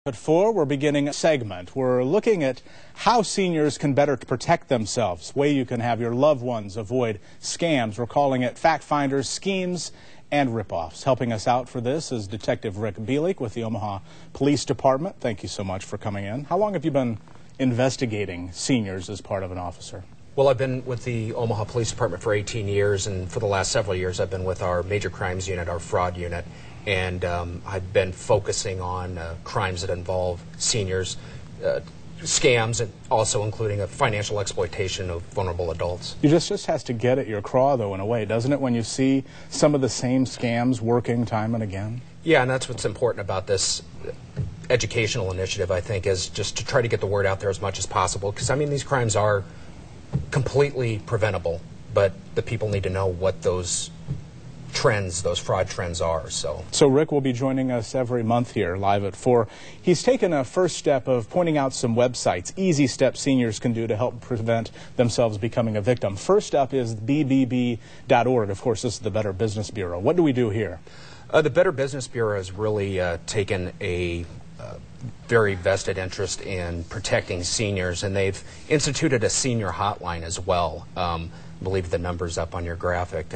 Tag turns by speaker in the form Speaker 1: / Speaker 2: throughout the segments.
Speaker 1: At 4, we're beginning a segment. We're looking at how seniors can better protect themselves, way you can have your loved ones avoid scams. We're calling it Fact Finders, Schemes, and Ripoffs. Helping us out for this is Detective Rick Belik with the Omaha Police Department. Thank you so much for coming in. How long have you been investigating seniors as part of an officer?
Speaker 2: Well, I've been with the Omaha Police Department for 18 years, and for the last several years I've been with our major crimes unit, our fraud unit, and I've been focusing on crimes that involve seniors, scams, and also including a financial exploitation of vulnerable adults.
Speaker 1: You just has to get at your craw, though, in a way, doesn't it, when you see some of the same scams working time and again?
Speaker 2: Yeah, and that's what's important about this educational initiative, I think, is just to try to get the word out there as much as possible, because, I mean, these crimes are completely preventable, but the people need to know what those trends, those fraud trends are. So
Speaker 1: Rick will be joining us every month here live at 4. He's taken a first step of pointing out some websites, easy steps seniors can do to help prevent themselves becoming a victim. First up is bbb.org. Of course, this is the Better Business Bureau. What do we do here?
Speaker 2: The Better Business Bureau has really taken a very vested interest in protecting seniors, and they've instituted a senior hotline as well. I believe the number's up on your graphic.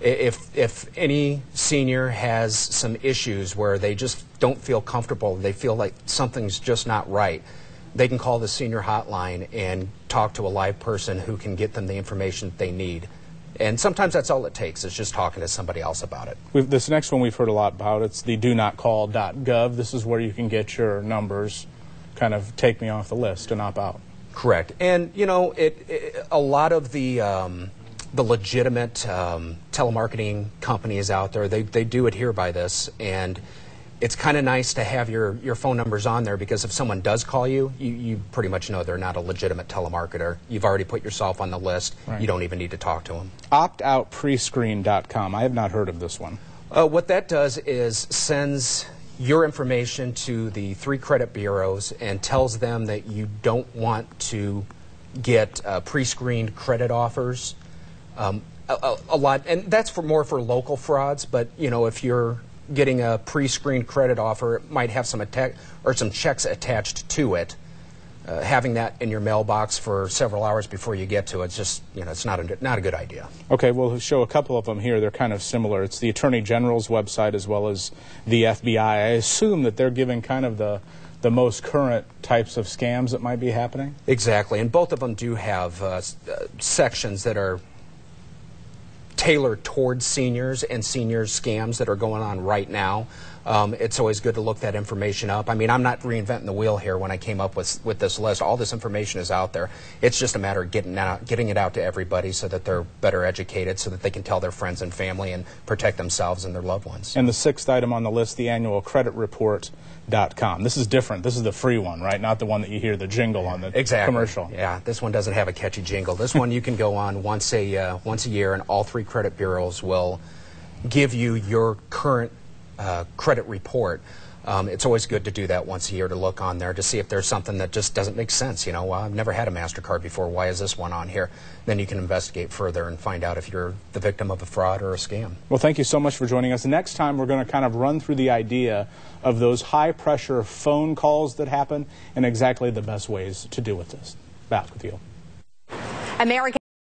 Speaker 2: If any senior has some issues where they just don't feel comfortable, they feel like something's just not right, they can call the senior hotline and talk to a live person who can get them the information that they need. And sometimes that's all it takes, is just talking to somebody else about it.
Speaker 1: This next one we've heard a lot about. It's the donotcall.gov. This is where you can get your numbers, kind of take me off the list and opt out. Correct.
Speaker 2: And, you know, a lot of the legitimate telemarketing companies out there, they do adhere by this, and it's kind of nice to have your phone numbers on there, because if someone does call you, you pretty much know they're not a legitimate telemarketer. You've already put yourself on the list. Right. You don't even need to talk to them.
Speaker 1: Optoutprescreen.com. I have not heard of this one.
Speaker 2: What that does is sends your information to the 3 credit bureaus and tells them that you don't want to get pre-screened credit offers. A lot, and that's more for local frauds, but you know, if you're getting a pre-screened credit offer, it might have some checks attached to it. Having that in your mailbox for several hours before you get to it, it's just, you know, it's not a good idea.
Speaker 1: Okay, we'll show a couple of them here. They're kind of similar. It's the Attorney General's website as well as the FBI. I assume that they're giving kind of the most current types of scams that might be happening?
Speaker 2: Exactly, and both of them do have sections that are tailored towards seniors and seniors scams that are going on right now. It's always good to look that information up. I mean, I'm not reinventing the wheel here when I came up with this list. All this information is out there. It's just a matter of getting it out to everybody so that they're better educated, so that they can tell their friends and family and protect themselves and their loved ones.
Speaker 1: And the 6th item on the list, the annual creditreport.com. This is different. This is the free one, right? Not the one that you hear the jingle on the commercial.
Speaker 2: Yeah, this one doesn't have a catchy jingle. This one you can go on once a year, and all 3 credit bureaus will give you your current credit report. It's always good to do that once a year, to look on there to see if there's something that just doesn't make sense. You know, well, I've never had a MasterCard before. Why is this one on here? Then you can investigate further and find out if you're the victim of a fraud or a scam. Well,
Speaker 1: thank you so much for joining us. Next time, we're going to kind of run through the idea of those high-pressure phone calls that happen and exactly the best ways to deal with this. Back with you.